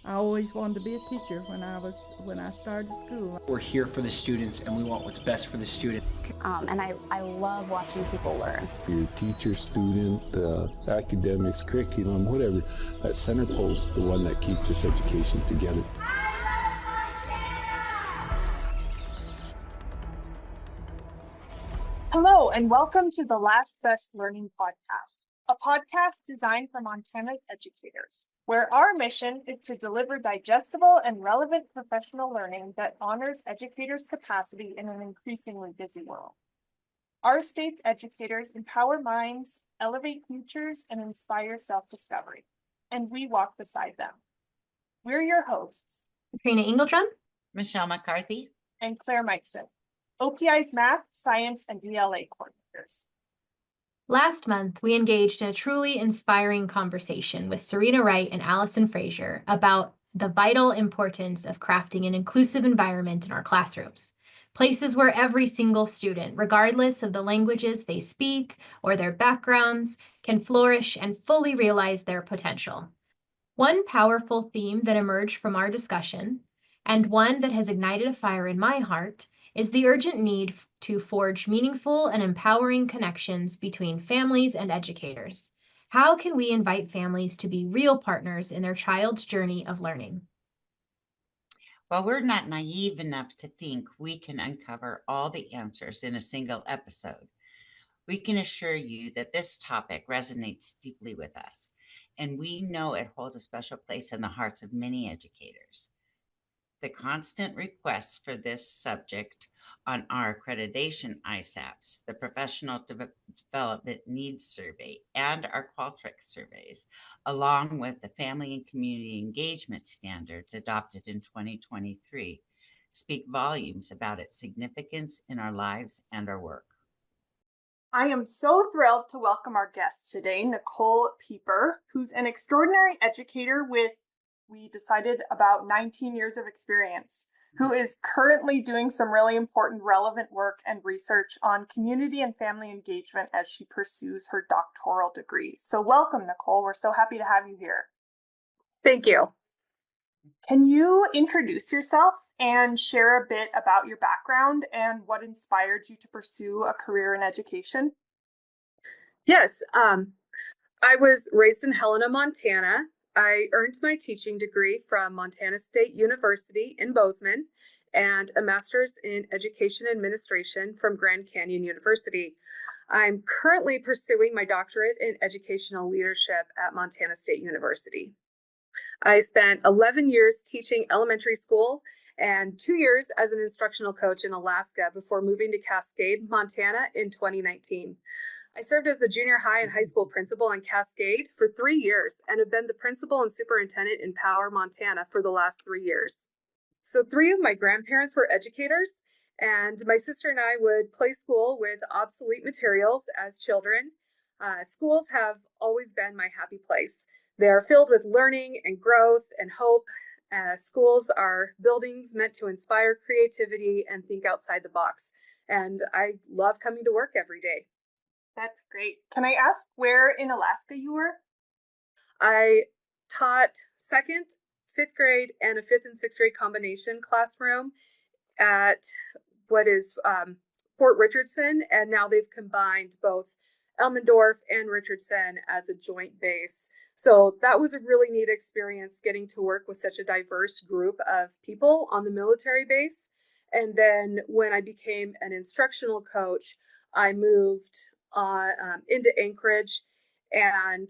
I always wanted to be a teacher when I started school. We're here for the students, and we want what's best for the student. And I love watching people learn. Your teacher, student, academics, curriculum, whatever, that center post, the one that keeps this education together. Hello, and welcome to the Last Best Learning Podcast, a podcast designed for Montana's educators, where our mission is to deliver digestible and relevant professional learning that honors educators' capacity in an increasingly busy world. Our state's educators empower minds, elevate futures, and inspire self-discovery, and we walk beside them. We're your hosts, Katrina Engeldrum, McCarthy, and Claire Mikeson, OPI's math, science, and ELA coordinators. Last month, we engaged in a truly inspiring conversation with Serena Wright and Allison Frazier about the vital importance of crafting an inclusive environment in our classrooms, places where every single student, regardless of the languages they speak or their backgrounds, can flourish and fully realize their potential. One powerful theme that emerged from our discussion, and one that has ignited a fire in my heart, is the urgent need to forge meaningful and empowering connections between families and educators. How can we invite families to be real partners in their child's journey of learning? While we're not naive enough to think we can uncover all the answers in a single episode, we can assure you that this topic resonates deeply with us, and we know it holds a special place in the hearts of many educators. The constant requests for this subject on our accreditation ISAPs, the Professional Development Needs Survey, and our Qualtrics surveys, along with the Family and Community Engagement Standards adopted in 2023, speak volumes about its significance in our lives and our work. I am so thrilled to welcome our guest today, Nichole Pieper, who's an extraordinary educator with, we decided, about 19 years of experience, who is currently doing some really important, relevant work and research on community and family engagement as she pursues her doctoral degree. So welcome, Nichole. We're so happy to have you here. Thank you. Can you introduce yourself and share a bit about your background and what inspired you to pursue a career in education? Yes, I was raised in Helena, Montana. I earned my teaching degree from Montana State University in Bozeman and a master's in education administration from Grand Canyon University. I'm currently pursuing my doctorate in educational leadership at Montana State University. I spent 11 years teaching elementary school and 2 years as an instructional coach in Alaska before moving to Cascade, Montana in 2019. I served as the junior high and high school principal on Cascade for 3 years and have been the principal and superintendent in Power, Montana for the last 3 years. So 3 of my grandparents were educators, and my sister and I would play school with obsolete materials as children. Schools have always been my happy place. They are filled with learning and growth and hope. Schools are buildings meant to inspire creativity and think outside the box. And I love coming to work every day. That's great. Can I ask where in Alaska you were? I taught 2nd, 5th grade, and a 5th and 6th grade combination classroom at what is Fort Richardson, and now they've combined both Elmendorf and Richardson as a joint base. So that was a really neat experience, getting to work with such a diverse group of people on the military base. And then when I became an instructional coach, I moved into Anchorage and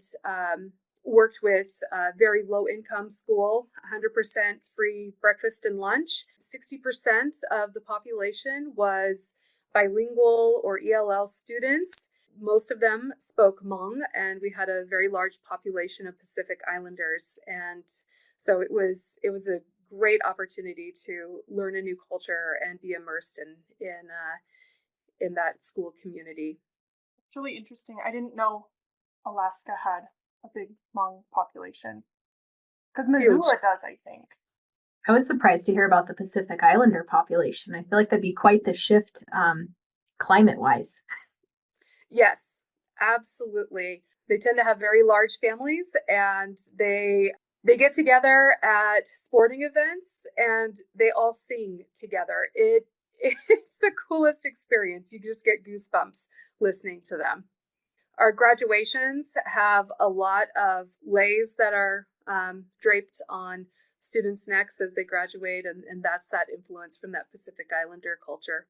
worked with a very low income school, 100% free breakfast and lunch. 60% of the population was bilingual or ELL students. Most of them spoke Hmong, and we had a very large population of Pacific Islanders. And so it was a great opportunity to learn a new culture and be immersed in that school community. It's really interesting. I didn't know Alaska had a big Hmong population. Because Missoula does, I think. I was surprised to hear about the Pacific Islander population. I feel like that'd be quite the shift climate-wise. Yes, absolutely. They tend to have very large families, and they They get together at sporting events and they all sing together. It's the coolest experience. You just get goosebumps listening to them. Our graduations have a lot of leis that are draped on students' necks as they graduate, and that's that influence from that Pacific Islander culture.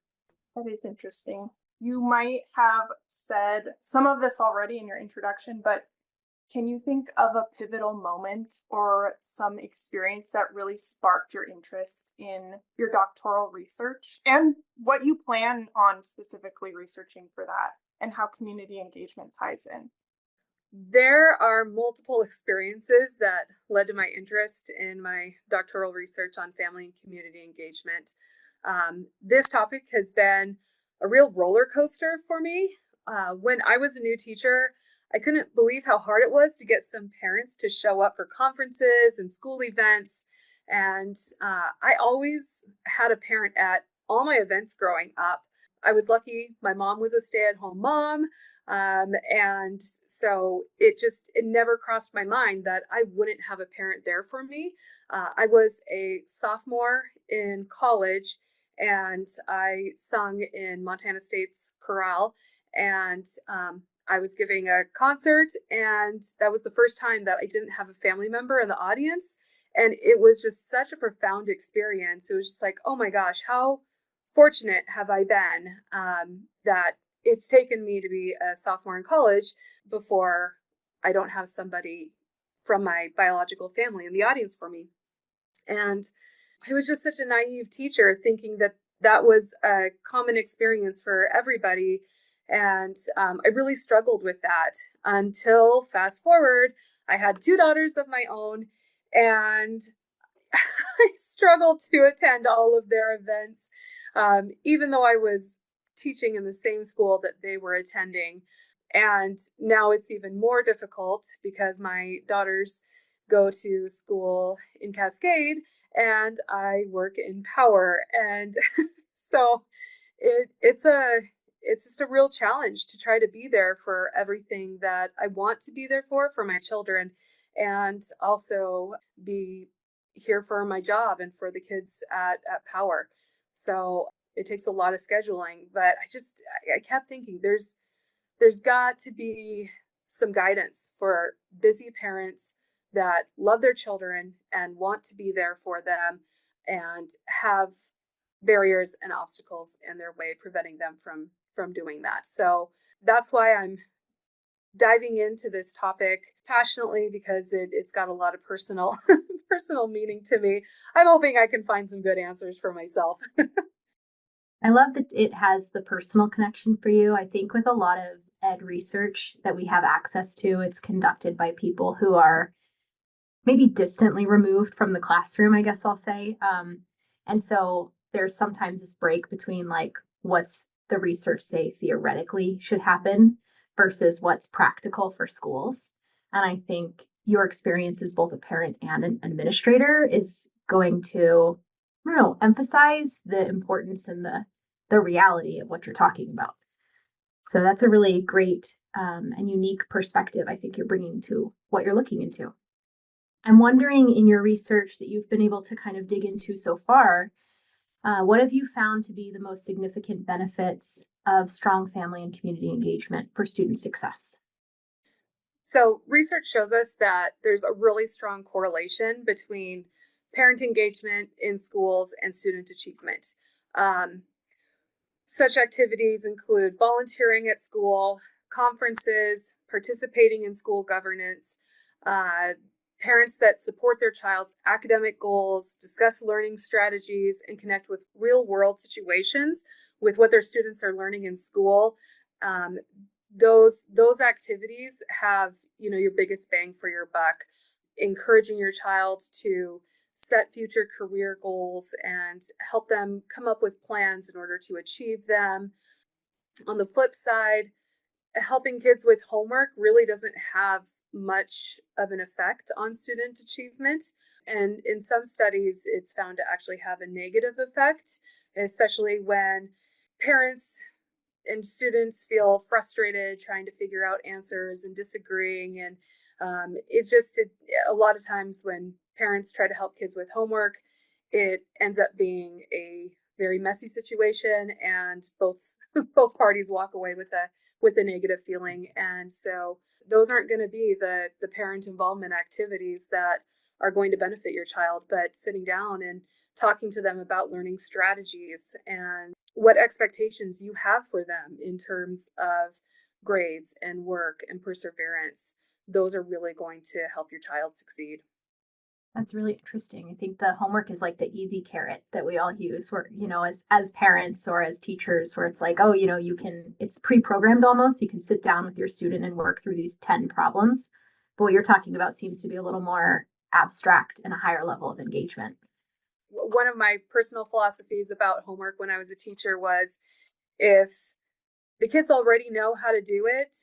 That is interesting. You might have said some of this already in your introduction, but can you think of a pivotal moment or some experience that really sparked your interest in your doctoral research and what you plan on specifically researching for that and how community engagement ties in? There are multiple experiences that led to my interest in my doctoral research on family and community engagement. This topic has been a real roller coaster for me. When I was a new teacher, I couldn't believe how hard it was to get some parents to show up for conferences and school events. And I always had a parent at all my events growing up. I was lucky my mom was a stay-at-home mom. And so it never crossed my mind that I wouldn't have a parent there for me. I was a sophomore in college and I sung in Montana State's chorale, and I was giving a concert, and that was the first time that I didn't have a family member in the audience. And it was just such a profound experience. It was just like, oh my gosh, how fortunate have I been that it's taken me to be a sophomore in college before I don't have somebody from my biological family in the audience for me. And I was just such a naive teacher thinking that that was a common experience for everybody. And I really struggled with that until fast forward, I had 2 daughters of my own, and I struggled to attend all of their events, even though I was teaching in the same school that they were attending. And now it's even more difficult because my daughters go to school in Cascade and I work in Power. And so it's just a real challenge to try to be there for everything that I want to be there for my children, and also be here for my job and for the kids at Power. So it takes a lot of scheduling, but I kept thinking there's got to be some guidance for busy parents that love their children and want to be there for them and have barriers and obstacles in their way preventing them from doing that. So that's why I'm diving into this topic passionately, because it's got a lot of personal meaning to me. I'm hoping I can find some good answers for myself. I love that it has the personal connection for you. I think with a lot of ed research that we have access to, it's conducted by people who are maybe distantly removed from the classroom, I guess I'll say. And so there's sometimes this break between like what's the research say theoretically should happen versus what's practical for schools. And I think your experience as both a parent and an administrator is going to, emphasize the importance and the reality of what you're talking about. So that's a really great and unique perspective I think you're bringing to what you're looking into. I'm wondering, in your research that you've been able to kind of dig into so far, what have you found to be the most significant benefits of strong family and community engagement for student success? So research shows us that there's a really strong correlation between parent engagement in schools and student achievement. Such activities include volunteering at school, conferences, participating in school governance, parents that support their child's academic goals, discuss learning strategies, and connect with real-world situations with what their students are learning in school. Those activities have, your biggest bang for your buck, encouraging your child to set future career goals and help them come up with plans in order to achieve them. On the flip side, helping kids with homework really doesn't have much of an effect on student achievement. And in some studies, it's found to actually have a negative effect, especially when parents and students feel frustrated trying to figure out answers and disagreeing. And A lot of times when parents try to help kids with homework, it ends up being a very messy situation, and both parties walk away with a negative feeling. And so those aren't going to be the parent involvement activities that are going to benefit your child, but sitting down and talking to them about learning strategies and what expectations you have for them in terms of grades and work and perseverance. Those are really going to help your child succeed. That's really interesting. I think the homework is like the easy carrot that we all use where, as parents or as teachers, where it's like, oh, it's pre-programmed almost. You can sit down with your student and work through these 10 problems. But what you're talking about seems to be a little more abstract and a higher level of engagement. One of my personal philosophies about homework when I was a teacher was, if the kids already know how to do it,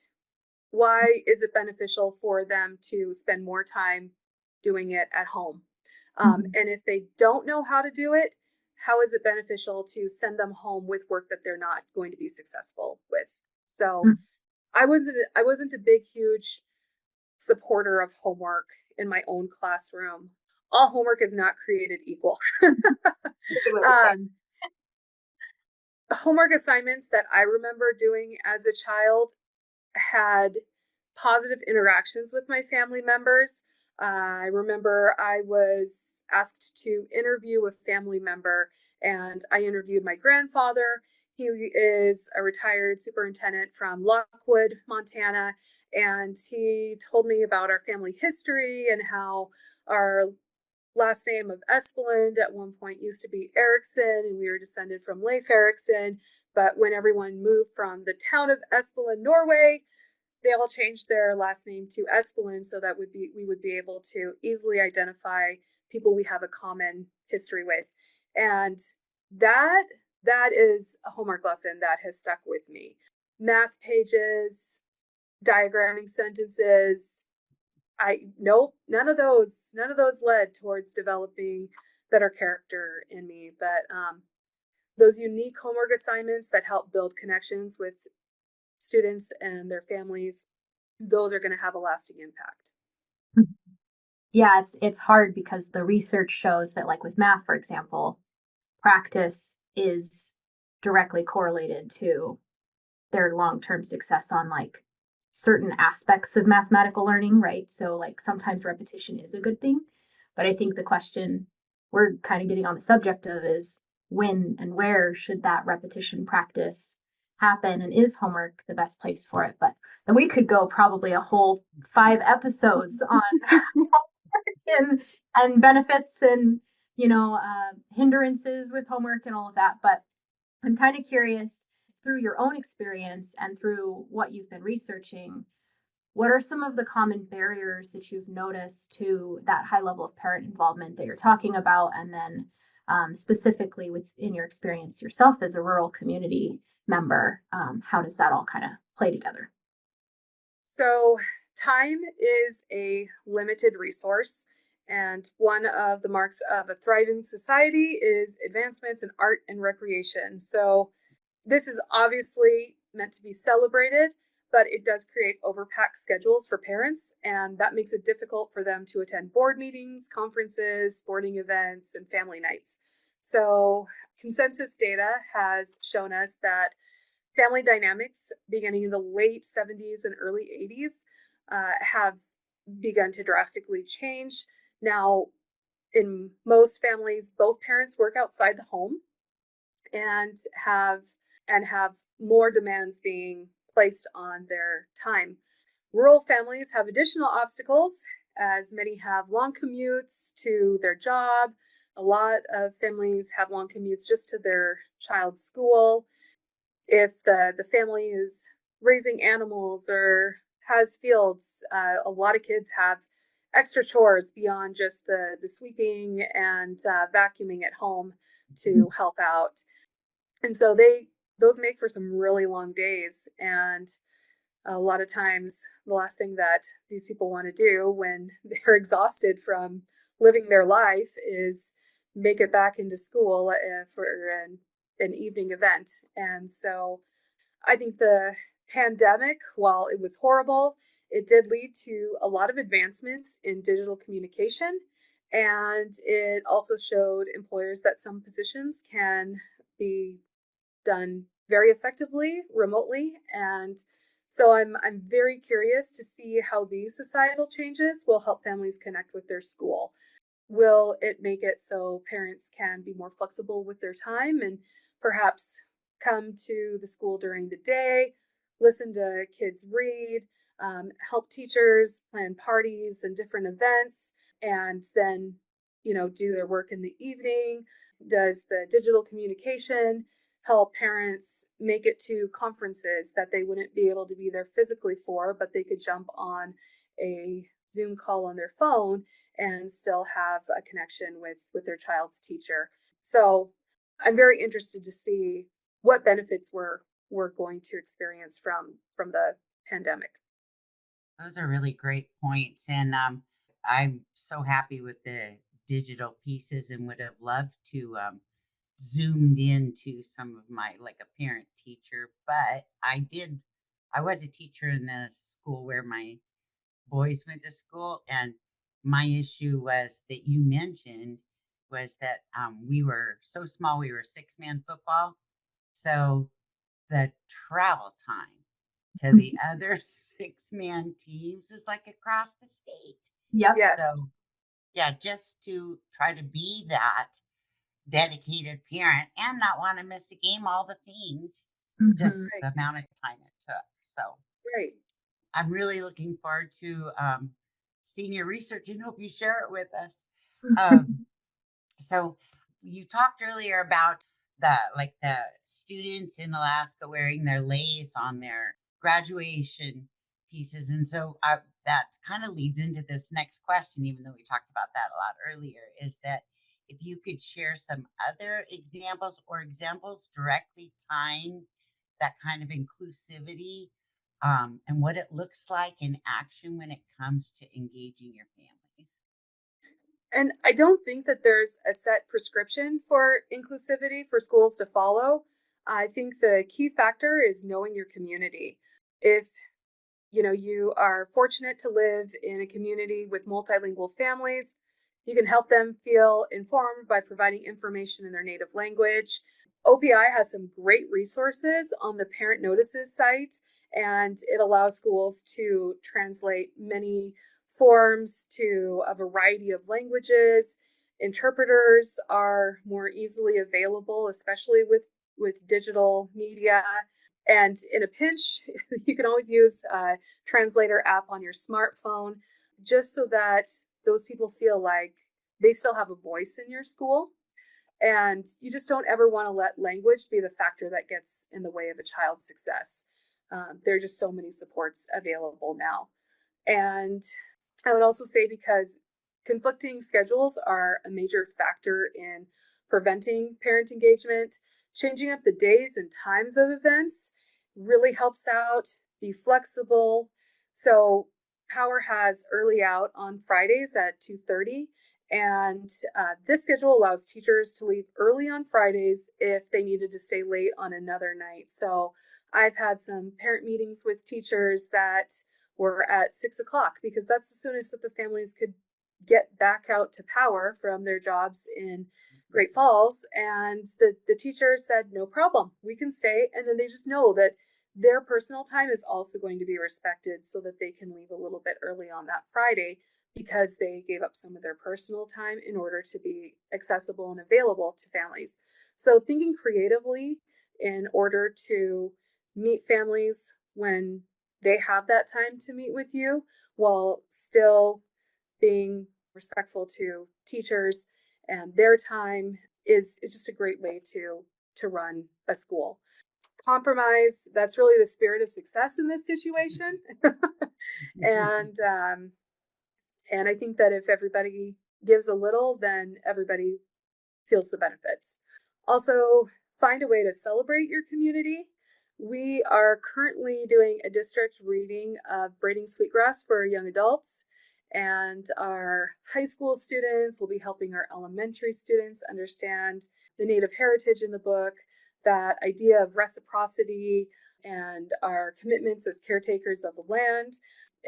why is it beneficial for them to spend more time doing it at home? And if they don't know how to do it, how is it beneficial to send them home with work that they're not going to be successful with? So I wasn't a big, huge supporter of homework in my own classroom. All homework is not created equal. Homework assignments that I remember doing as a child had positive interactions with my family members. I remember I was asked to interview a family member, and I interviewed my grandfather. He is a retired superintendent from Lockwood, Montana, and he told me about our family history and how our last name of Espeland at one point used to be Erickson, and we were descended from Leif Erikson. But when everyone moved from the town of Espeland, Norway, they all changed their last name to Espeland, so that we would be able to easily identify people we have a common history with. And that is a homework lesson that has stuck with me. Math pages, diagramming sentences, none of those led towards developing better character in me. But those unique homework assignments that help build connections with students and their families, those are going to have a lasting impact. Yeah, it's hard because the research shows that, like with math, for example, practice is directly correlated to their long-term success on like certain aspects of mathematical learning, right? So like sometimes repetition is a good thing, but I think the question we're kind of getting on the subject of is when and where should that repetition practice happen, and is homework the best place for it? But then we could go probably a whole 5 episodes on homework and benefits and hindrances with homework and all of that. But I'm kind of curious, through your own experience and through what you've been researching, what are some of the common barriers that you've noticed to that high level of parent involvement that you're talking about? And then specifically within your experience yourself as a rural community member, how does that all kind of play together? So time is a limited resource, and one of the marks of a thriving society is advancements in art and recreation. So this is obviously meant to be celebrated, but it does create overpacked schedules for parents, and that makes it difficult for them to attend board meetings, conferences, sporting events, and family nights. So consensus data has shown us that family dynamics beginning in the late 70s and early 80s have begun to drastically change. Now, in most families, both parents work outside the home and have more demands being placed on their time. Rural families have additional obstacles, as many have long commutes to their job. A lot of families have long commutes just to their child's school. If the family is raising animals or has fields, a lot of kids have extra chores beyond just the sweeping and vacuuming at home to help out. And so those make for some really long days. And a lot of times the last thing that these people want to do when they're exhausted from living their life is make it back into school for an evening event. And so I think the pandemic, while it was horrible, It did lead to a lot of advancements in digital communication, and it also showed employers that some positions can be done very effectively remotely. And so I'm very curious to see how these societal changes will help families connect with their school. Will it make it so parents can be more flexible with their time and perhaps come to the school during the day, listen to kids read, help teachers plan parties and different events, and then, do their work in the evening? Does the digital communication help parents make it to conferences that they wouldn't be able to be there physically for, but they could jump on a Zoom call on their phone and still have a connection with their child's teacher? So I'm very interested to see what benefits we're going to experience from the pandemic. Those are really great points. And I'm so happy with the digital pieces and would have loved to zoomed into some of my, like a parent teacher, but I was a teacher in the school where my boys went to school. And my issue was that you mentioned was that we were so small, we were 6-man football. So the travel time to the other 6-man teams is like across the state. Yep. Yes. So yeah, just to try to be that dedicated parent and not want to miss a game, all the things, just the amount of time it took. So Right. I'm really looking forward to seeing your research and hope you share it with us. So you talked earlier about the students in Alaska wearing their lace on their graduation pieces. And so that kind of leads into this next question, even though we talked about that a lot earlier, is that if you could share some other examples or examples directly tying that kind of inclusivity and what it looks like in action when it comes to engaging your families. And I don't think that there's a set prescription for inclusivity for schools to follow. I think the key factor is knowing your community. If you are fortunate to live in a community with multilingual families, you can help them feel informed by providing information in their native language. OPI has some great resources on the Parent Notices site, and it allows schools to translate many forms to a variety of languages. Interpreters are more easily available, especially with digital media. And in a pinch, you can always use a translator app on your smartphone, just so that those people feel like they still have a voice in your school. And you just don't ever want to let language be the factor that gets in the way of a child's success. There are just so many supports available now. And I would also say, because conflicting schedules are a major factor in preventing parent engagement, changing up the days and times of events really helps out. Be flexible. So Power has early out on Fridays at 2:30. And this schedule allows teachers to leave early on Fridays if they needed to stay late on another night. So I've had some parent meetings with teachers that were at 6 o'clock, because that's the soonest that the families could get back out to Power from their jobs in Great Falls. And the teacher said, no problem, we can stay. And then they just know that their personal time is also going to be respected, so that they can leave a little bit early on that Friday, because they gave up some of their personal time in order to be accessible and available to families. So thinking creatively in order to meet families when they have that time to meet with you, while still being respectful to teachers and their time, is just a great way to run a school. Compromise, that's really the spirit of success in this situation. And I think that if everybody gives a little, then everybody feels the benefits. Also, find a way to celebrate your community. We are currently doing a district reading of Braiding Sweetgrass for young adults, and our high school students will be helping our elementary students understand the Native heritage in the book, that idea of reciprocity, and our commitments as caretakers of the land.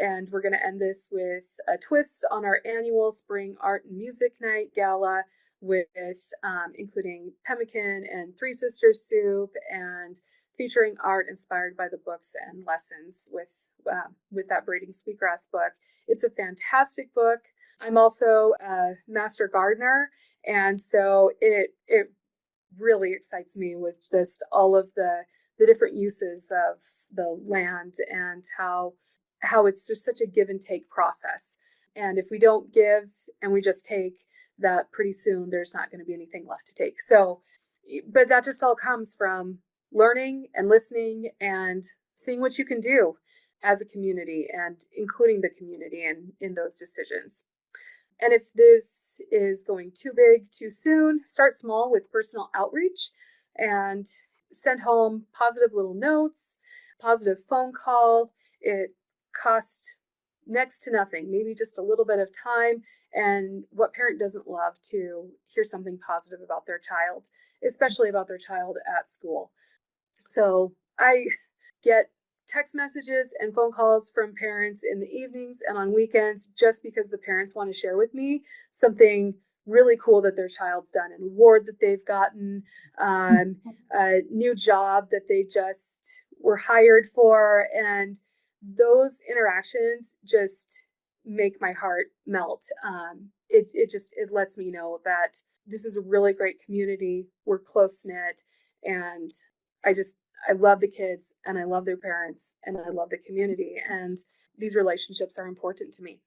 And we're going to end this with a twist on our annual Spring Art and Music Night Gala with including pemmican and Three Sisters soup, and featuring art inspired by the books and lessons with that Braiding Sweetgrass book. It's a fantastic book. I'm also a master gardener, and so it really excites me with just all of the different uses of the land, and how it's just such a give and take process. And if we don't give and we just take, that pretty soon there's not going to be anything left to take. So, but that just all comes from learning and listening and seeing what you can do as a community and including the community in those decisions. And if this is going too big too soon, start small with personal outreach and send home positive little notes, positive phone call. It costs next to nothing, maybe just a little bit of time. And what parent doesn't love to hear something positive about their child, especially about their child at school? So I get text messages and phone calls from parents in the evenings and on weekends, just because the parents want to share with me something really cool that their child's done, an award that they've gotten, a new job that they just were hired for. And those interactions just make my heart melt. It lets me know that this is a really great community. We're close knit, and I love the kids, and I love their parents, and I love the community, and these relationships are important to me.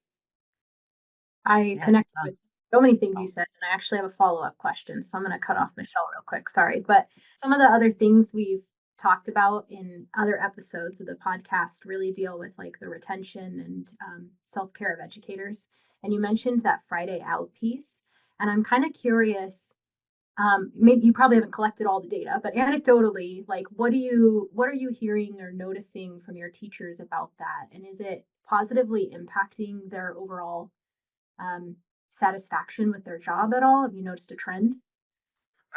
I connect with so many things you said, and I actually have a follow-up question, so I'm going to cut off Michelle real quick. Sorry. But some of the other things we've talked about in other episodes of the podcast really deal with like the retention and self-care of educators. And you mentioned that Friday out piece, and I'm kind of curious. Maybe you probably haven't collected all the data, but anecdotally, like what are you hearing or noticing from your teachers about that? And is it positively impacting their overall satisfaction with their job at all? Have you noticed a trend?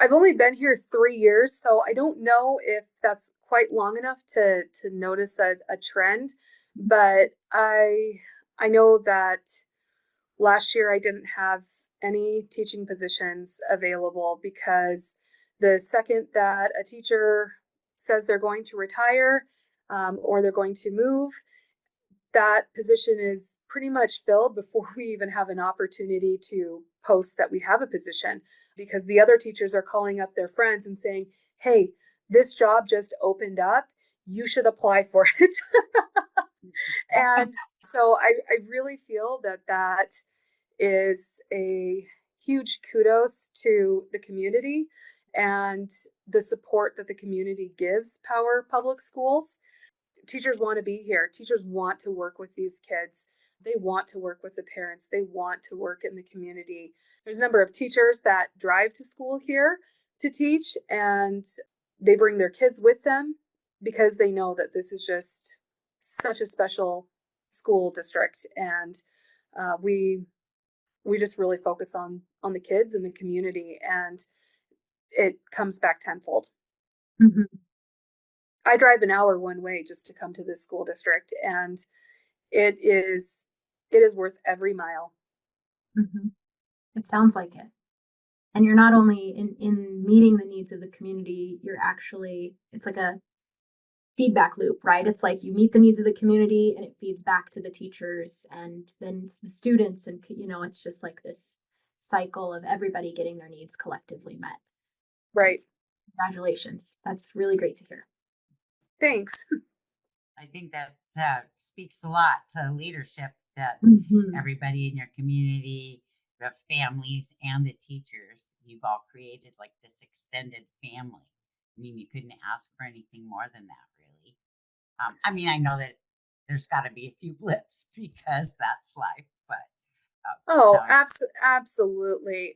I've only been here 3 years, so I don't know if that's quite long enough to notice a trend, but I know that last year I didn't have any teaching positions available, because the second that a teacher says they're going to retire or they're going to move, that position is pretty much filled before we even have an opportunity to post that we have a position, because the other teachers are calling up their friends and saying, hey, this job just opened up, you should apply for it. And so I really feel that is a huge kudos to the community and the support that the community gives Power Public Schools. Teachers want to be here. Teachers want to work with these kids. They want to work with the parents. They want to work in the community. There's a number of teachers that drive to school here to teach, and they bring their kids with them because they know that this is just such a special school district. And we just really focus on the kids and the community, and it comes back tenfold. Mm-hmm. I drive an hour one way just to come to this school district, and it is worth every mile. Mm-hmm. It sounds like it. And you're not only in meeting the needs of the community, it's like a feedback loop, right? It's like you meet the needs of the community and it feeds back to the teachers and then the students, and it's just like this cycle of everybody getting their needs collectively met. Right. Congratulations. That's really great to hear. Thanks. I think that speaks a lot to leadership, that everybody in your community, the families and the teachers, you've all created like this extended family. I mean, you couldn't ask for anything more than that, really. I mean, I know that there's got to be a few blips because that's life, but absolutely.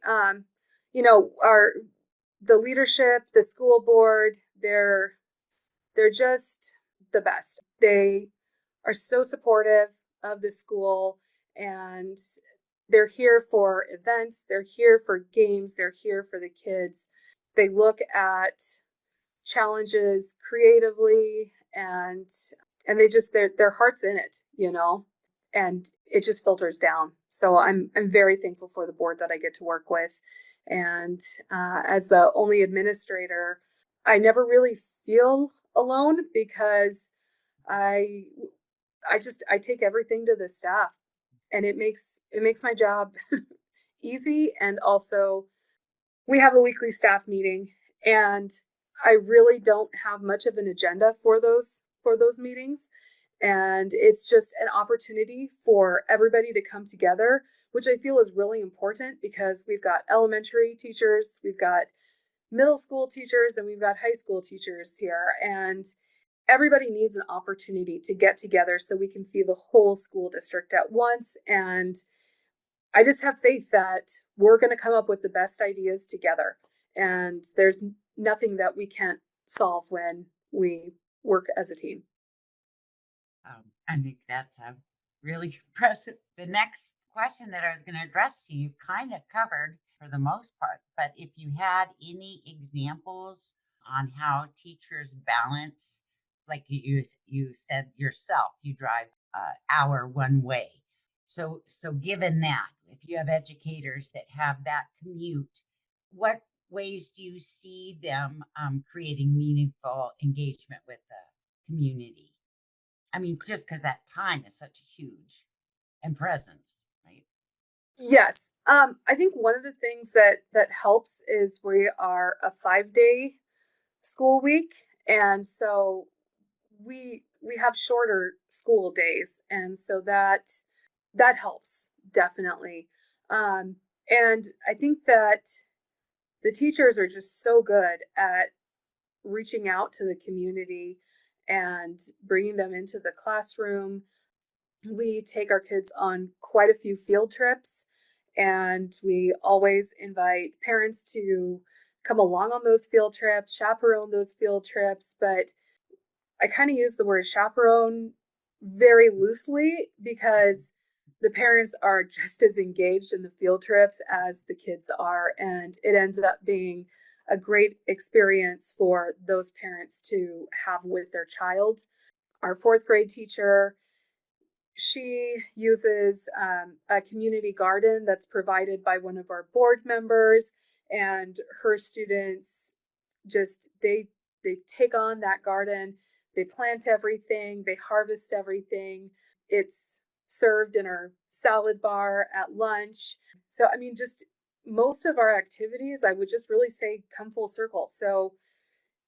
The leadership, the school board, they're just the best. They are so supportive of the school, and they're here for events, they're here for games, they're here for the kids. They look at challenges creatively, and their heart's in it, and it just filters down. So I'm very thankful for the board that I get to work with. And as the only administrator, I never really feel alone because I take everything to the staff, and it makes my job easy. And also, we have a weekly staff meeting, and I really don't have much of an agenda for those meetings. And it's just an opportunity for everybody to come together, which I feel is really important because we've got elementary teachers, we've got middle school teachers, and we've got high school teachers here. And everybody needs an opportunity to get together so we can see the whole school district at once. And I just have faith that we're going to come up with the best ideas together. And there's nothing that we can't solve when we work as a team. I think that's really impressive. The next question that I was going to address to you, you've kind of covered for the most part, but if you had any examples on how teachers balance, like you said yourself, you drive an hour one way. So given that, if you have educators that have that commute, what ways do you see them creating meaningful engagement with the community? I mean, just because that time is such huge, and presence, right? Yes. I think one of the things that helps is we are a 5-day school week. And so we have shorter school days. And so that helps definitely. And I think that the teachers are just so good at reaching out to the community and bringing them into the classroom. We take our kids on quite a few field trips, and we always invite parents to come along on those field trips, chaperone those field trips. But I kind of use the word chaperone very loosely because the parents are just as engaged in the field trips as the kids are, and it ends up being a great experience for those parents to have with their child. Our 4th grade teacher, she uses a community garden that's provided by one of our board members, and her students just, they take on that garden. They plant everything, they harvest everything. It's served in our salad bar at lunch. So, I mean, just most of our activities, I would just really say come full circle. So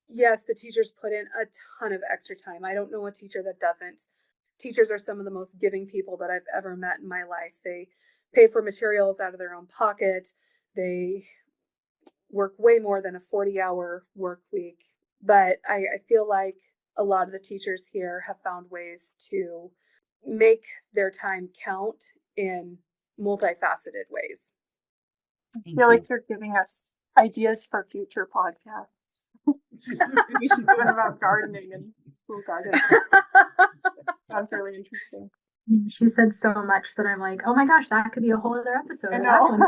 yes, the teachers put in a ton of extra time. I don't know a teacher that doesn't. Teachers are some of the most giving people that I've ever met in my life. They pay for materials out of their own pocket. They work way more than a 40-hour work week. But I feel like a lot of the teachers here have found ways to make their time count in multifaceted ways. I feel like you're giving us ideas for future podcasts. We should do one about gardening and school gardening. Sounds really interesting. She said so much that I'm like, oh my gosh, that could be a whole other episode. I know.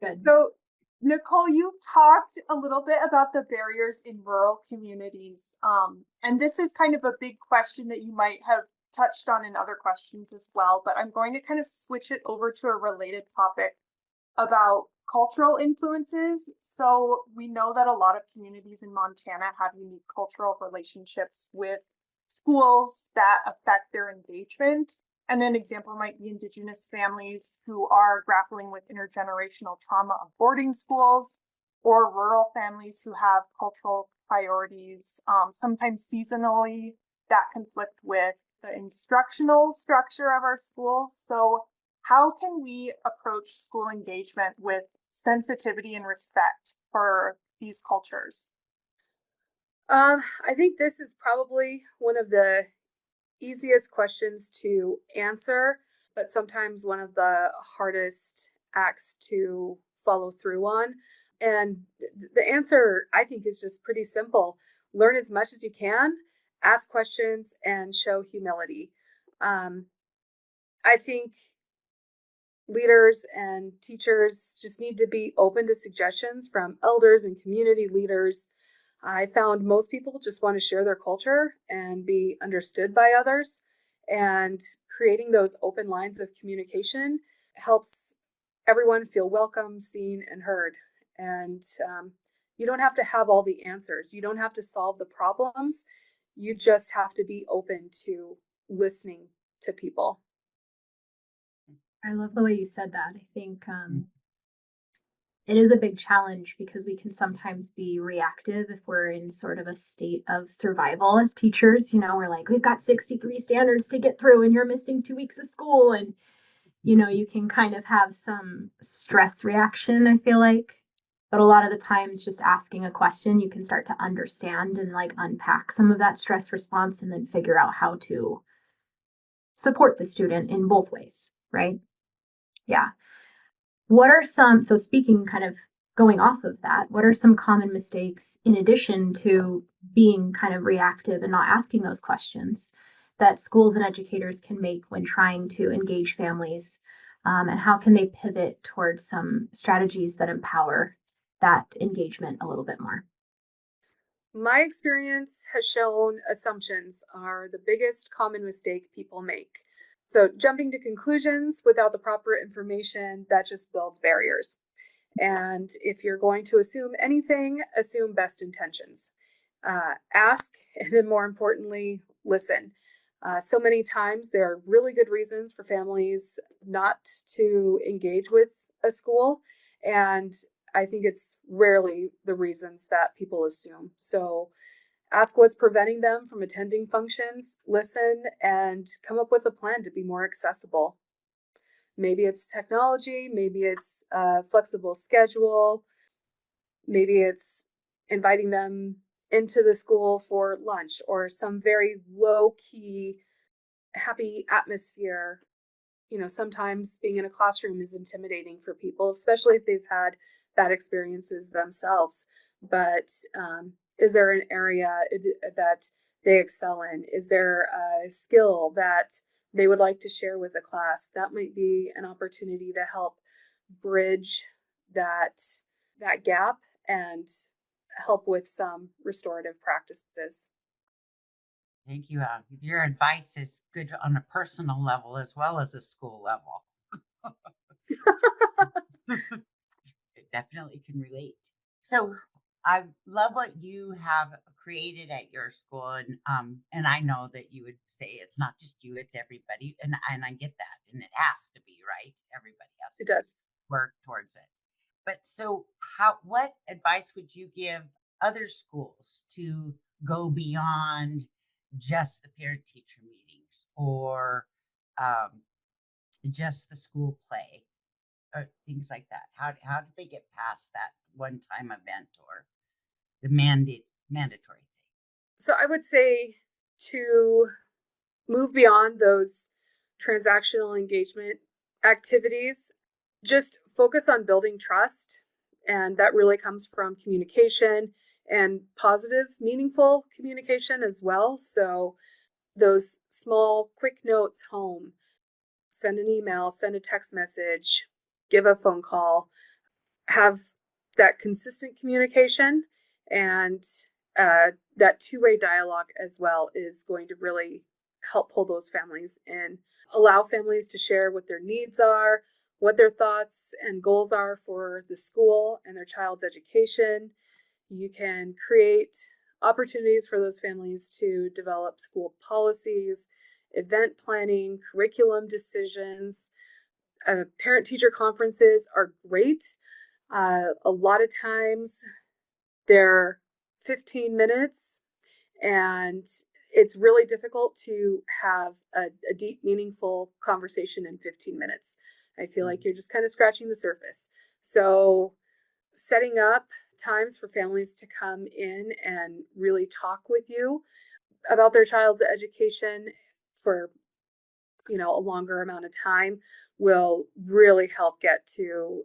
Good. So, Nichole, you talked a little bit about the barriers in rural communities. And this is kind of a big question that you might have touched on in other questions as well, but I'm going to kind of switch it over to a related topic about cultural influences. So we know that a lot of communities in Montana have unique cultural relationships with schools that affect their engagement. And an example might be Indigenous families who are grappling with intergenerational trauma of boarding schools, or rural families who have cultural priorities, sometimes seasonally, that conflict with the instructional structure of our schools. So how can we approach school engagement with sensitivity and respect for these cultures? I think this is probably one of the easiest questions to answer, but sometimes one of the hardest acts to follow through on. And the answer, I think, is just pretty simple. Learn as much as you can, ask questions, and show humility. I think leaders and teachers just need to be open to suggestions from elders and community leaders. I found most people just want to share their culture and be understood by others. And creating those open lines of communication helps everyone feel welcome, seen, and heard. And you don't have to have all the answers. You don't have to solve the problems. You just have to be open to listening to people. I love the way you said that. I think it is a big challenge because we can sometimes be reactive if we're in sort of a state of survival as teachers. We're like, we've got 63 standards to get through and you're missing 2 weeks of school. And, you can kind of have some stress reaction, I feel like. But a lot of the times just asking a question, you can start to understand and like unpack some of that stress response and then figure out how to support the student in both ways, right? Yeah. What are so speaking kind of going off of that, what are some common mistakes in addition to being kind of reactive and not asking those questions that schools and educators can make when trying to engage families? And how can they pivot towards some strategies that empower that engagement a little bit more? My experience has shown assumptions are the biggest common mistake people make. So jumping to conclusions without the proper information, that just builds barriers. And if you're going to assume anything, assume best intentions. Ask, and then more importantly, listen. So many times there are really good reasons for families not to engage with a school, and I think it's rarely the reasons that people assume. So ask what's preventing them from attending functions, listen, and come up with a plan to be more accessible. Maybe it's technology, maybe it's a flexible schedule, maybe it's inviting them into the school for lunch or some very low-key, happy atmosphere. Sometimes being in a classroom is intimidating for people, especially if they've had bad experiences themselves. But is there an area that they excel in? Is there a skill that they would like to share with the class? That might be an opportunity to help bridge that gap and help with some restorative practices. Thank you. Your advice is good on a personal level as well as a school level. It definitely can relate. So I love what you have created at your school, and I know that you would say it's not just you, it's everybody, and I get that, and it has to be, right? Everybody has to work towards it. But so what advice would you give other schools to go beyond just the parent-teacher meetings or just the school play or things like that? How do they get past that one-time event or the mandatory thing? So I would say to move beyond those transactional engagement activities, just focus on building trust. And that really comes from communication and positive, meaningful communication as well. So those small, quick notes home, send an email, send a text message, give a phone call, have that consistent communication, and that two-way dialogue as well is going to really help pull those families in. Allow families to share what their needs are, what their thoughts and goals are for the school and their child's education. You can create opportunities for those families to develop school policies, event planning, curriculum decisions. Parent-teacher conferences are great. A lot of times they're 15 minutes, and it's really difficult to have a deep, meaningful conversation in 15 minutes. I feel like you're just kind of scratching the surface. So setting up times for families to come in and really talk with you about their child's education for a longer amount of time will really help get to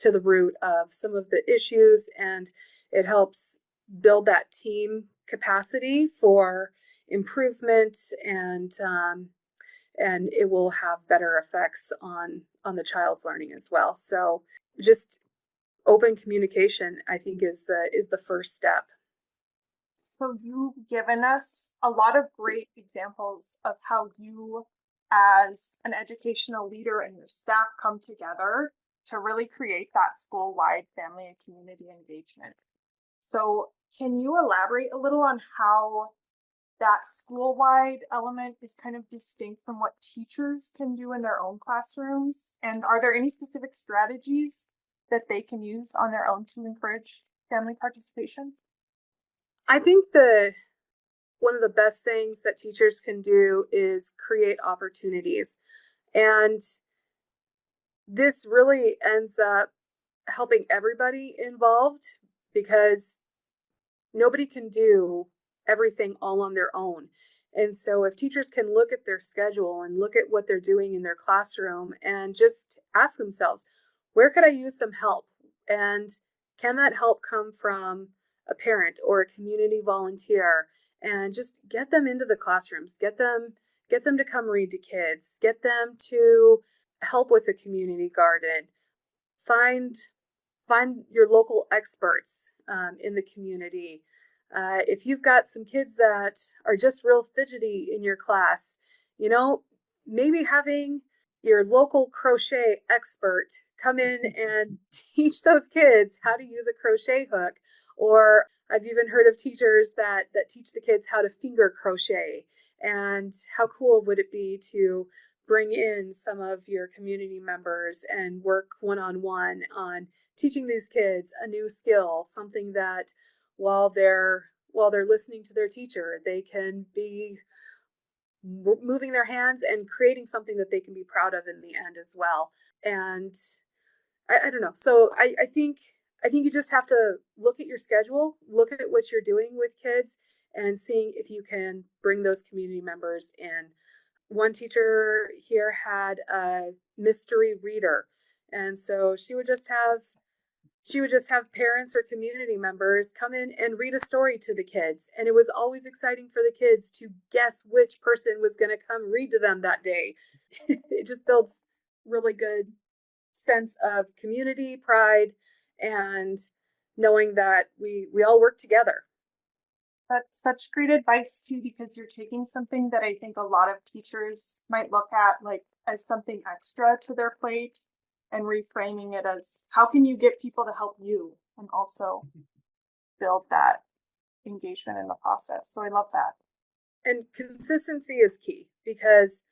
the root of some of the issues, and it helps build that team capacity for improvement, and it will have better effects on the child's learning as well. So just open communication, I think, is the first step. So you've given us a lot of great examples of how you, as an educational leader, and your staff come together to really create that school-wide family and community engagement. So can you elaborate a little on how that school-wide element is kind of distinct from what teachers can do in their own classrooms? And are there any specific strategies that they can use on their own to encourage family participation? I think one of the best things that teachers can do is create opportunities. And this really ends up helping everybody involved, because nobody can do everything all on their own. And so if teachers can look at their schedule and look at what they're doing in their classroom and just ask themselves, where could I use some help? And can that help come from a parent or a community volunteer? And just get them into the classrooms, get them to come read to kids, get them to help with the community garden. Find your local experts in the community. If you've got some kids that are just real fidgety in your class, maybe having your local crochet expert come in and teach those kids how to use a crochet hook. Or I've even heard of teachers that teach the kids how to finger crochet. And how cool would it be to bring in some of your community members and work one-on-one on teaching these kids a new skill, something that while they're listening to their teacher, they can be moving their hands and creating something that they can be proud of in the end as well. And I don't know. So I think you just have to look at your schedule, look at what you're doing with kids, and seeing if you can bring those community members in. One teacher here had a mystery reader, and so she would just have parents or community members come in and read a story to the kids. And it was always exciting for the kids to guess which person was going to come read to them that day. It just builds really good sense of community pride and knowing that we all work together. That's such great advice too, because you're taking something that I think a lot of teachers might look at like as something extra to their plate and reframing it as, how can you get people to help you and also build that engagement in the process. So I love that. And consistency is key, because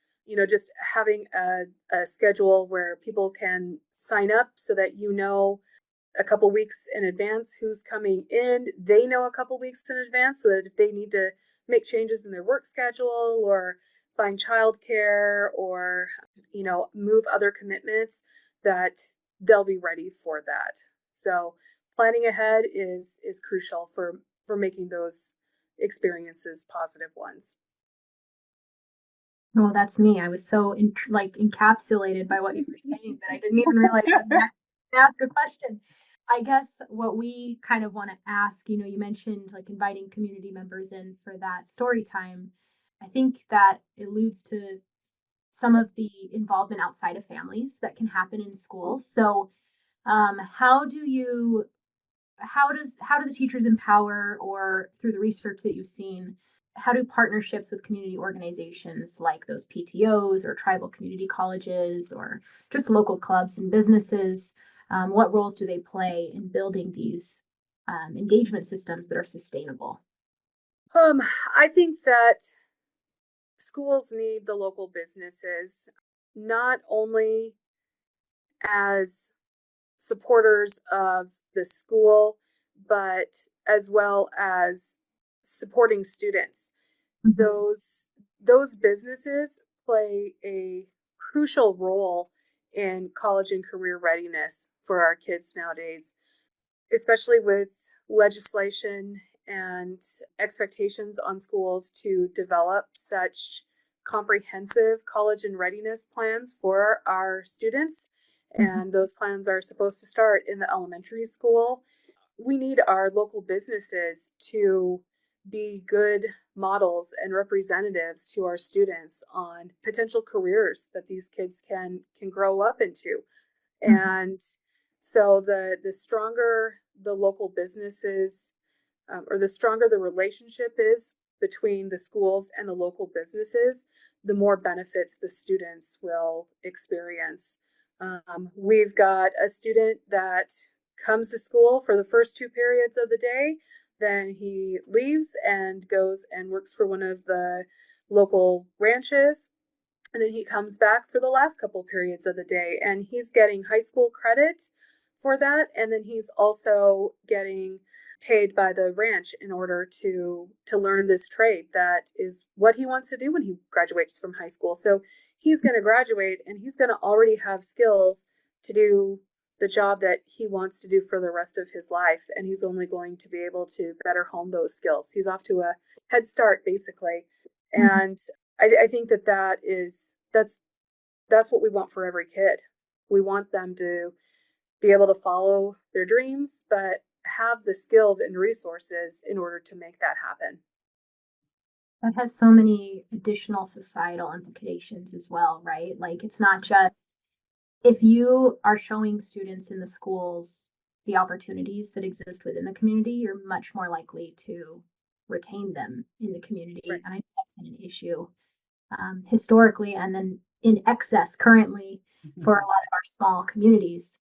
just having a schedule where people can sign up so that a couple weeks in advance who's coming in. They know a couple weeks in advance, so that if they need to make changes in their work schedule or find childcare or move other commitments, that they'll be ready for that. So planning ahead is crucial for making those experiences positive ones. Well, that's me. I was so encapsulated by what you were saying that I didn't even realize I was going to ask a question. I guess what we kind of want to ask, you mentioned like inviting community members in for that story time. I think that alludes to some of the involvement outside of families that can happen in schools. So how do the teachers empower, or through the research that you've seen, how do partnerships with community organizations like those PTOs or tribal community colleges or just local clubs and businesses, what roles do they play in building these engagement systems that are sustainable? I think that schools need the local businesses, not only as supporters of the school, but as well as supporting students. Mm-hmm. Those businesses play a crucial role in college and career readiness for our kids nowadays, especially with legislation and expectations on schools to develop such comprehensive college and readiness plans for our students. And those plans are supposed to start in the elementary school. We need our local businesses to be good models and representatives to our students on potential careers that these kids can grow up into. And so the stronger the local businesses or the stronger the relationship is between the schools and the local businesses, the more benefits the students will experience. We've got a student that comes to school for the first 2 periods of the day, then he leaves and goes and works for one of the local ranches, and then he comes back for the last couple periods of the day, and he's getting high school credit for that, and then he's also getting paid by the ranch in order to learn this trade that is what he wants to do when he graduates from high school. So he's going to graduate and he's going to already have skills to do the job that he wants to do for the rest of his life, and he's only going to be able to better hone those skills. He's off to a head start, basically. And I think that's what we want for every kid. We want them to be able to follow their dreams, but have the skills and resources in order to make that happen. That has so many additional societal implications as well, right? Like, it's not just if you are showing students in the schools the opportunities that exist within the community, you're much more likely to retain them in the community. Right. And I think that's been an issue historically, and then in excess currently for a lot of our small communities,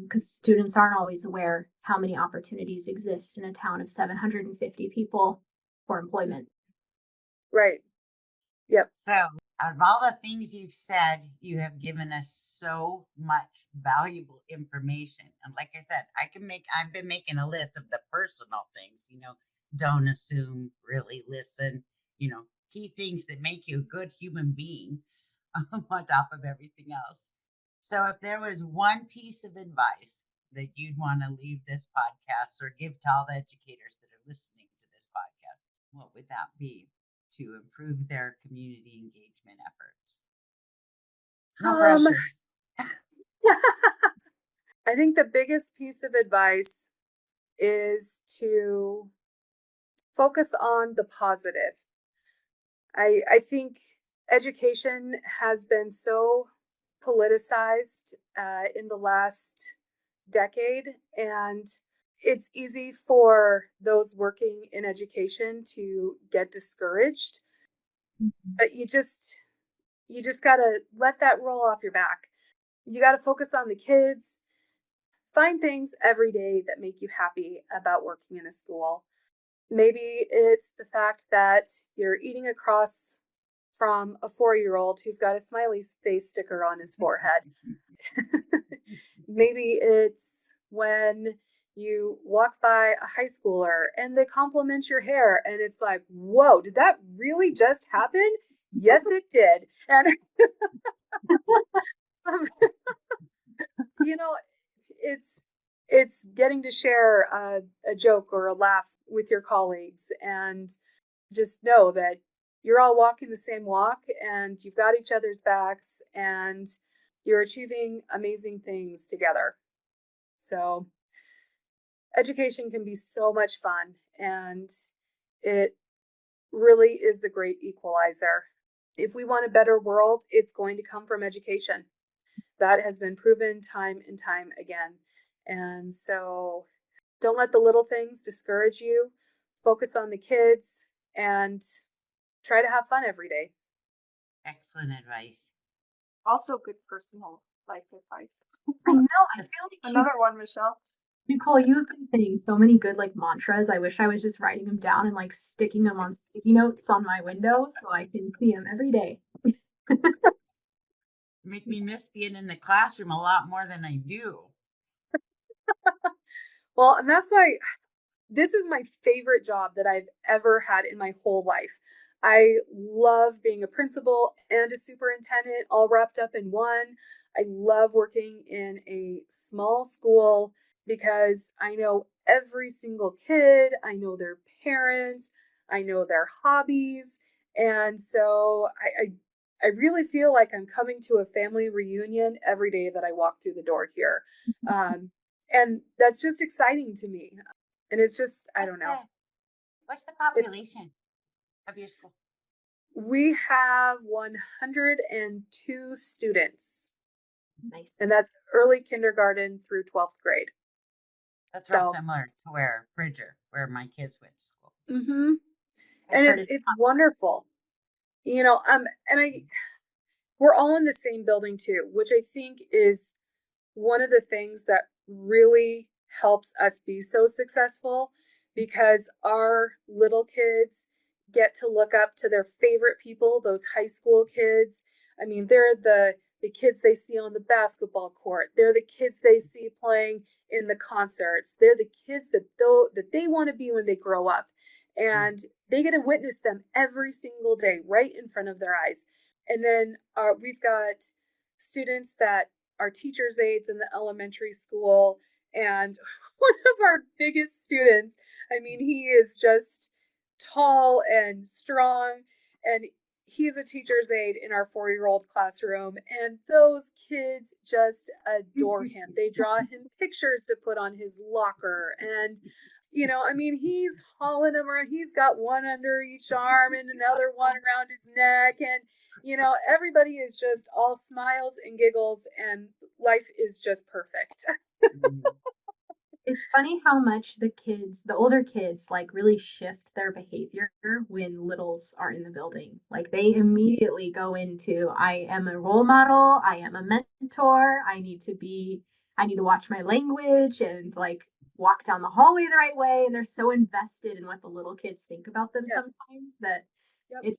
because students aren't always aware how many opportunities exist in a town of 750 people for employment. Right. Yep. So out of all the things you've said, you have given us so much valuable information. And like I said, I've been making a list of the personal things, don't assume, really listen, key things that make you a good human being on top of everything else. So if there was one piece of advice that you'd want to leave this podcast or give to all the educators that are listening to this podcast, what would that be to improve their community engagement efforts? No pressure. I think the biggest piece of advice is to focus on the positive. I think education has been so politicized in the last decade, and it's easy for those working in education to get discouraged. But you just got to let that roll off your back. You got to focus on the kids. Find things every day that make you happy about working in a school. Maybe it's the fact that you're eating across from a 4-year-old who's got a smiley face sticker on his forehead. Maybe it's when you walk by a high schooler and they compliment your hair and it's like, whoa, did that really just happen? Yes, it did. And it's getting to share a joke or a laugh with your colleagues, and just know that you're all walking the same walk and you've got each other's backs and you're achieving amazing things together. So education can be so much fun, and it really is the great equalizer. If we want a better world, it's going to come from education. That has been proven time and time again. And so don't let the little things discourage you. Focus on the kids and try to have fun every day. Excellent advice. Also good personal life advice. I know. I feel like Another one, Michelle. Nichole, you have been saying so many good mantras. I wish I was just writing them down and sticking them on sticky notes on my window so I can see them every day. Make me miss being in the classroom a lot more than I do. Well, and that's why this is my favorite job that I've ever had in my whole life. I love being a principal and a superintendent all wrapped up in one. I love working in a small school because I know every single kid, I know their parents, I know their hobbies. And so I really feel like I'm coming to a family reunion every day that I walk through the door here. And that's just exciting to me. And it's just, I don't know. What's the population of your school? We have 102 students. Nice. And that's early kindergarten through 12th grade. That's real similar to where where my kids went to school. Mm-hmm. And it's wonderful, and we're all in the same building too, which I think is one of the things that really helps us be so successful, because our little kids get to look up to their favorite people, those high school kids. I mean, they're the kids they see on the basketball court. They're the kids they see playing in the concerts. They're the kids that they want to be when they grow up. And they get to witness them every single day right in front of their eyes. And then we've got students that are teachers' aides in the elementary school. And one of our biggest students, I mean, he is just tall and strong, and he's a teacher's aide in our 4-year-old classroom, and those kids just adore him. They draw him pictures to put on his locker, and I mean, he's hauling them around. He's got one under each arm and another one around his neck, and everybody is just all smiles and giggles, and life is just perfect. It's funny how much the older kids, like really shift their behavior when littles are in the building. Like they immediately go into, I am a role model, I am a mentor, I need to watch my language and like walk down the hallway the right way. And they're so invested in what the little kids think about them sometimes that it's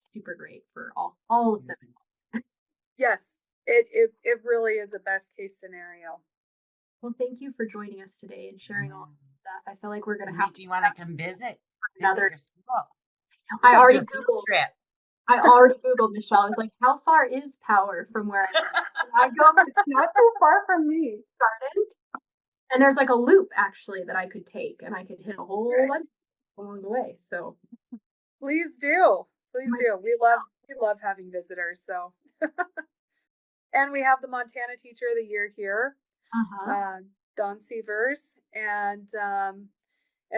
super great for all of them. Yes, it really is a best case scenario. Well, thank you for joining us today and sharing all that. I feel like we're going to have Do you want to come visit another your school? I already Googled Nichole. I was like, how far is Power from where I go? It's not too far from me. Garden. And there's like a loop actually that I could take, and I could hit a whole bunch along the way. So please do. We love having visitors. So and we have the Montana Teacher of the Year here. Dawn Sievers, and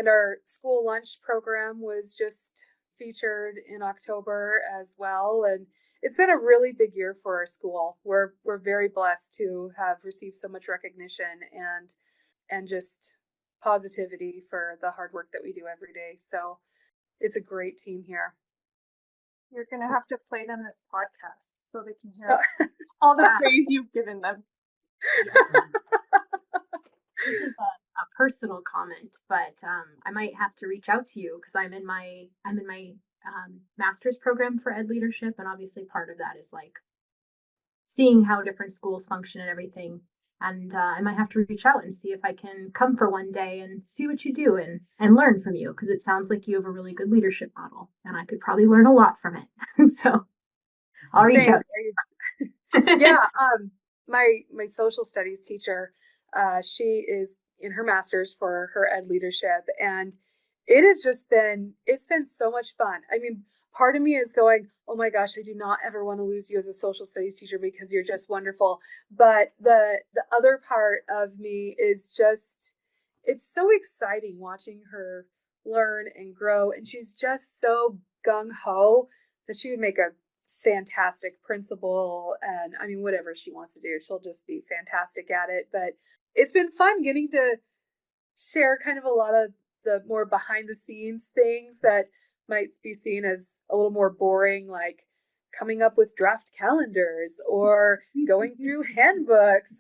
our school lunch program was just featured in October as well, and it's been a really big year for our school. We're very blessed to have received so much recognition and just positivity for the hard work that we do every day. So it's a great team here. You're gonna have to play them this podcast so they can hear all the praise you've given them. This is a personal comment, but I might have to reach out to you because I'm in my master's program for ed leadership, and obviously part of that is like seeing how different schools function and everything. And I might have to reach out and see if I can come for one day and see what you do and learn from you, because it sounds like you have a really good leadership model, and I could probably learn a lot from it. So I'll reach out. Yeah, my social studies teacher, she is in her master's for her ed leadership, and it's been so much fun. I mean, part of me is going, oh my gosh, I do not ever want to lose you as a social studies teacher because you're just wonderful. But the other part of me is just, it's so exciting watching her learn and grow. And she's just so gung-ho that she would make a fantastic principal. And I mean, whatever she wants to do, she'll just be fantastic at it. But it's been fun getting to share kind of a lot of the more behind the scenes things that might be seen as a little more boring, like coming up with draft calendars or going through handbooks.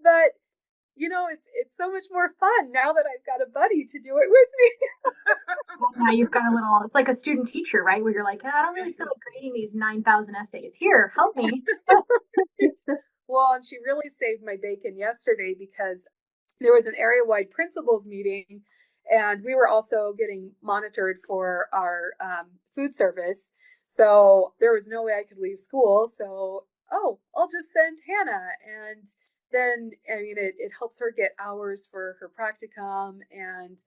But it's so much more fun now that I've got a buddy to do it with me. Now you've got it's like a student teacher, right? Where you're like, I don't really feel like grading these 9,000 essays. Here, help me. Well, and she really saved my bacon yesterday because there was an area-wide principals meeting, and we were also getting monitored for our food service. So there was no way I could leave school. So, I'll just send Hannah. And then, I mean, it helps her get hours for her practicum, and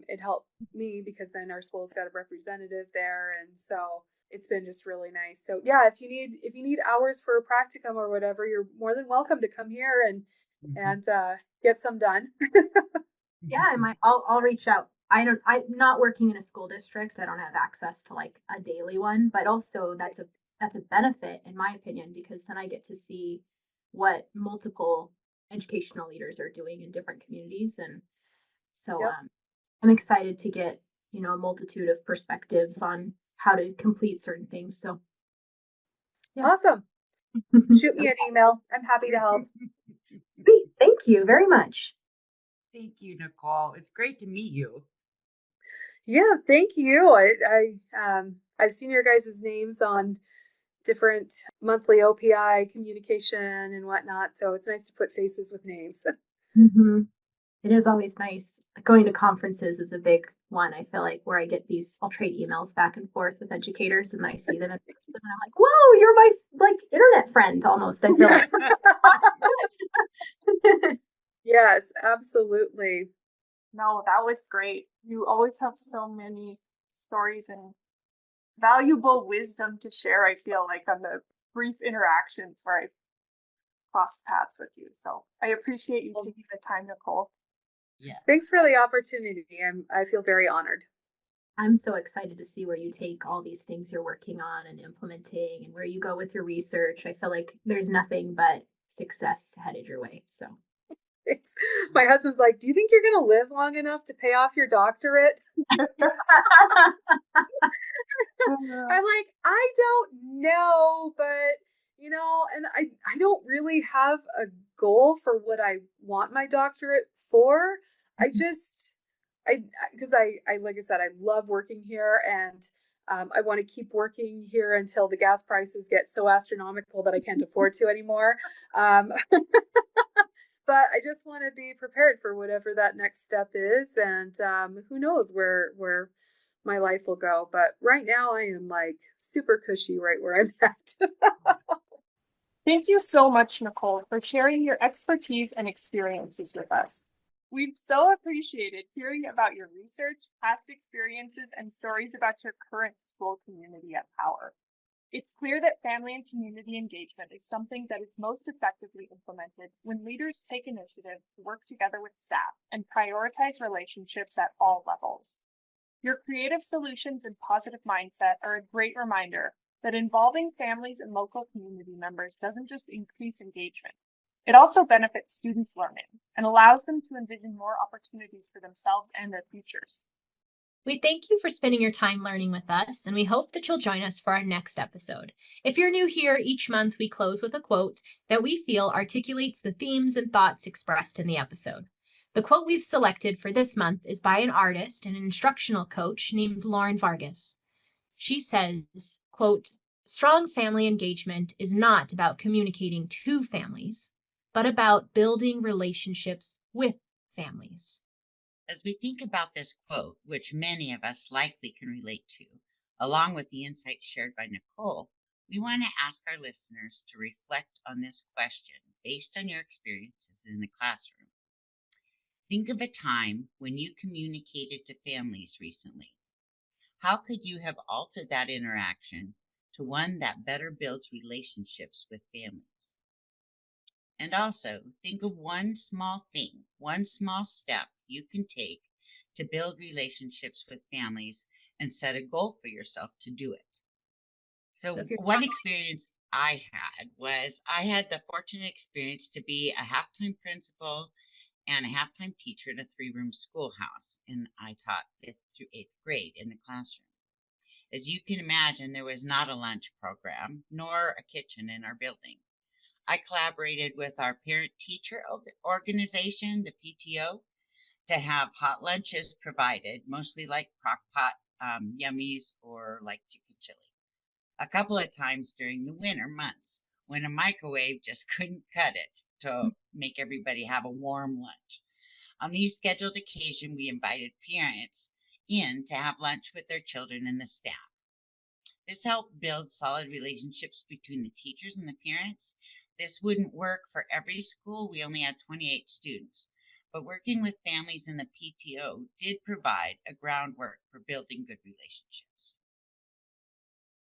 it helped me because then our school's got a representative there. And so it's been just really nice. So yeah, if you need hours for a practicum or whatever, you're more than welcome to come here and get some done. Yeah, I'll reach out. I'm not working in a school district. I don't have access to like a daily one, but also that's a benefit in my opinion, because then I get to see what multiple educational leaders are doing in different communities. And So Yep. I'm excited to get, a multitude of perspectives on how to complete certain things. So yeah. Awesome. Shoot me an email. I'm happy to help. Sweet. Thank you very much. Thank you, Nichole. It's great to meet you. Yeah, thank you. I've seen your guys' names on different monthly OPI communication and whatnot, so it's nice to put faces with names. Mm-hmm. It is always nice. Going to conferences is a big one. I feel like where I'll trade emails back and forth with educators, and then I see them in person, and I'm like, "Whoa, you're my internet friend almost." I feel like. Yes, absolutely. No, that was great. You always have so many stories and valuable wisdom to share, I feel like, on the brief interactions where I crossed paths with you. So I appreciate you taking the time, Nichole. Yeah. Thanks for the opportunity. I feel very honored. I'm so excited to see where you take all these things you're working on and implementing and where you go with your research. I feel like there's nothing but success headed your way. So Thanks. My husband's like, "Do you think you're going to live long enough to pay off your doctorate?" I'm like, "I don't know, but and I don't really have a goal for what I want my doctorate for. Because like I said, I love working here, and I want to keep working here until the gas prices get so astronomical that I can't afford to anymore. But I just want to be prepared for whatever that next step is, and who knows where my life will go. But right now, I am like super cushy right where I'm at." Thank you so much, Nichole, for sharing your expertise and experiences with us. We've so appreciated hearing about your research, past experiences, and stories about your current school community at Power. It's clear that family and community engagement is something that is most effectively implemented when leaders take initiative to work together with staff and prioritize relationships at all levels. Your creative solutions and positive mindset are a great reminder that involving families and local community members doesn't just increase engagement. It also benefits students' learning and allows them to envision more opportunities for themselves and their futures. we thank you for spending your time learning with us, and we hope that you'll join us for our next episode. If you're new here, each month we close with a quote that we feel articulates the themes and thoughts expressed in the episode. The quote we've selected for this month is by an artist and an instructional coach named Lauren Vargas. She says, quote, "Strong family engagement is not about communicating to families, but about building relationships with families." As we think about this quote, which many of us likely can relate to, along with the insights shared by Nichole, we want to ask our listeners to reflect on this question based on your experiences in the classroom. Think of a time when you communicated to families recently. How could you have altered that interaction to one that better builds relationships with families? And also, think of one small thing, one small step you can take to build relationships with families and set a goal for yourself to do it. So one experience I had was I had the fortunate experience to be a halftime principal and a halftime teacher in a 3-room schoolhouse, and I taught 5th through 8th grade in the classroom. As you can imagine, there was not a lunch program nor a kitchen in our building. I collaborated with our parent-teacher organization, the PTO, to have hot lunches provided, mostly like crock pot yummies or like chicken chili. A couple of times during the winter months when a microwave just couldn't cut it to make everybody have a warm lunch. On these scheduled occasions, we invited parents in to have lunch with their children and the staff. This helped build solid relationships between the teachers and the parents. This wouldn't work for every school. We only had 28 students. But working with families in the PTO did provide a groundwork for building good relationships.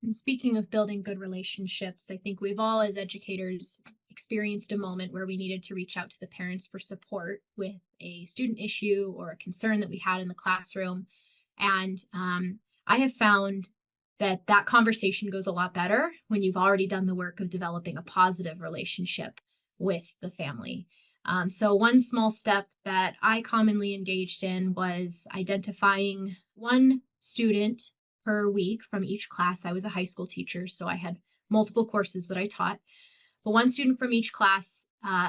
And speaking of building good relationships, I think we've all, as educators, experienced a moment where we needed to reach out to the parents for support with a student issue or a concern that we had in the classroom. And I have found that conversation goes a lot better when you've already done the work of developing a positive relationship with the family. So one small step that I commonly engaged in was identifying one student per week from each class. I was a high school teacher, so I had multiple courses that I taught. But one student from each class,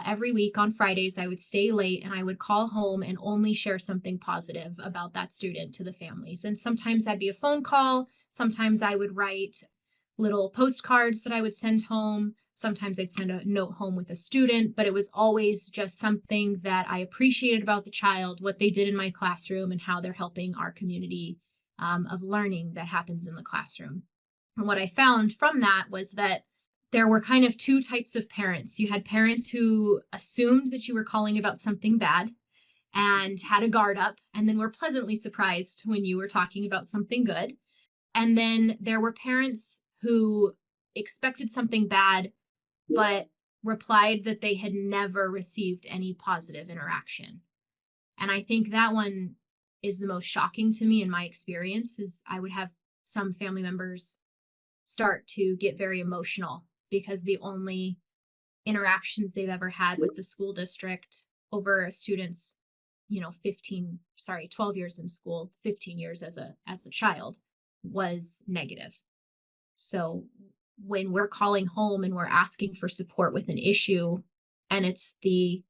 every week on Fridays, I would stay late and I would call home and only share something positive about that student to the families. And sometimes that'd be a phone call. Sometimes I would write little postcards that I would send home. Sometimes I'd send a note home with a student, but it was always just something that I appreciated about the child, what they did in my classroom, and how they're helping our community of learning that happens in the classroom. And what I found from that was that there were kind of two types of parents. You had parents who assumed that you were calling about something bad and had a guard up, and then were pleasantly surprised when you were talking about something good. And then there were parents who expected something bad, but replied that they had never received any positive interaction. And I think that one is the most shocking to me in my experience. Is I would have some family members start to get very emotional because the only interactions they've ever had with the school district over a student's, 12 years in school, 15 years as a child, was negative. So when we're calling home and we're asking for support with an issue, and it's the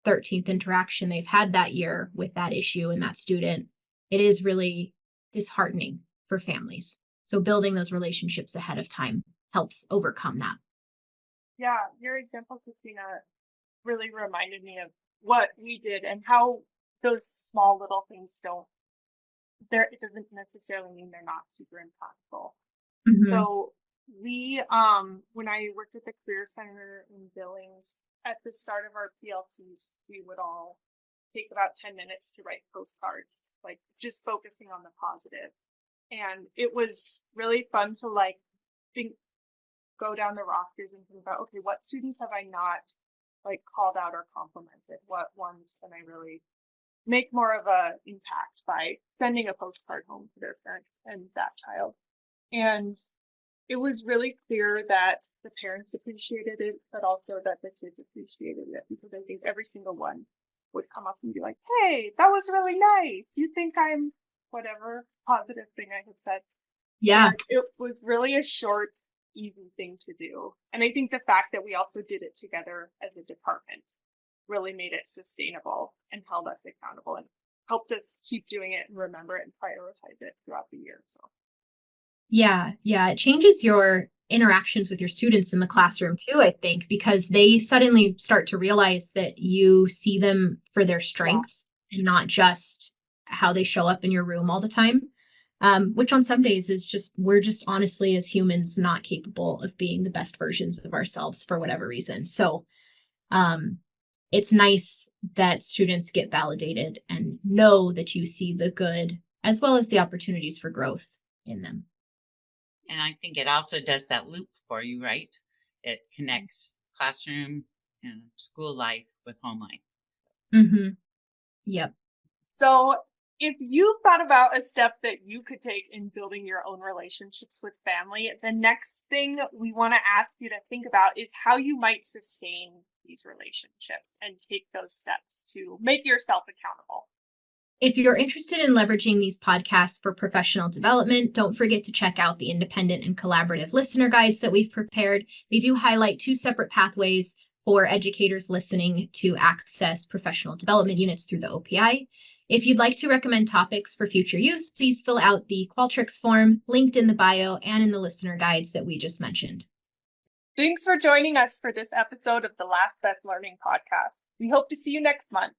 13th interaction they've had that year with that issue and that student, it is really disheartening for families. So building those relationships ahead of time helps overcome that. Yeah, your example, Katrina, really reminded me of what we did and how those small little things it doesn't necessarily mean they're not super impactful. Mm-hmm. So we, when I worked at the Career Center in Billings, at the start of our PLCs, we would all take about 10 minutes to write postcards, like just focusing on the positive. And it was really fun to go down the rosters and think about, okay, what students have I not called out or complimented? What ones can I really make more of a impact by sending a postcard home to their parents and that child? And it was really clear that the parents appreciated it, but also that the kids appreciated it, because I think every single one would come up and be like, hey, that was really nice. You think I'm whatever positive thing I had said. Yeah. And it was really a short, easy thing to do. And I think the fact that we also did it together as a department really made it sustainable and held us accountable and helped us keep doing it and remember it and prioritize it throughout the year. So Yeah, it changes your interactions with your students in the classroom too, I think, because they suddenly start to realize that you see them for their strengths and not just how they show up in your room all the time, which on some days is we're just honestly as humans not capable of being the best versions of ourselves for whatever reason. So it's nice that students get validated and know that you see the good as well as the opportunities for growth in them. And I think it also does that loop for you, right? It connects classroom and school life with home life. Mm-hmm. Yep. So if you thought about a step that you could take in building your own relationships with family, the next thing we want to ask you to think about is how you might sustain these relationships and take those steps to make yourself accountable. If you're interested in leveraging these podcasts for professional development, don't forget to check out the independent and collaborative listener guides that we've prepared. They do highlight 2 separate pathways for educators listening to access professional development units through the OPI. If you'd like to recommend topics for future use, please fill out the Qualtrics form linked in the bio and in the listener guides that we just mentioned. Thanks for joining us for this episode of the Last Best Learning podcast. We hope to see you next month.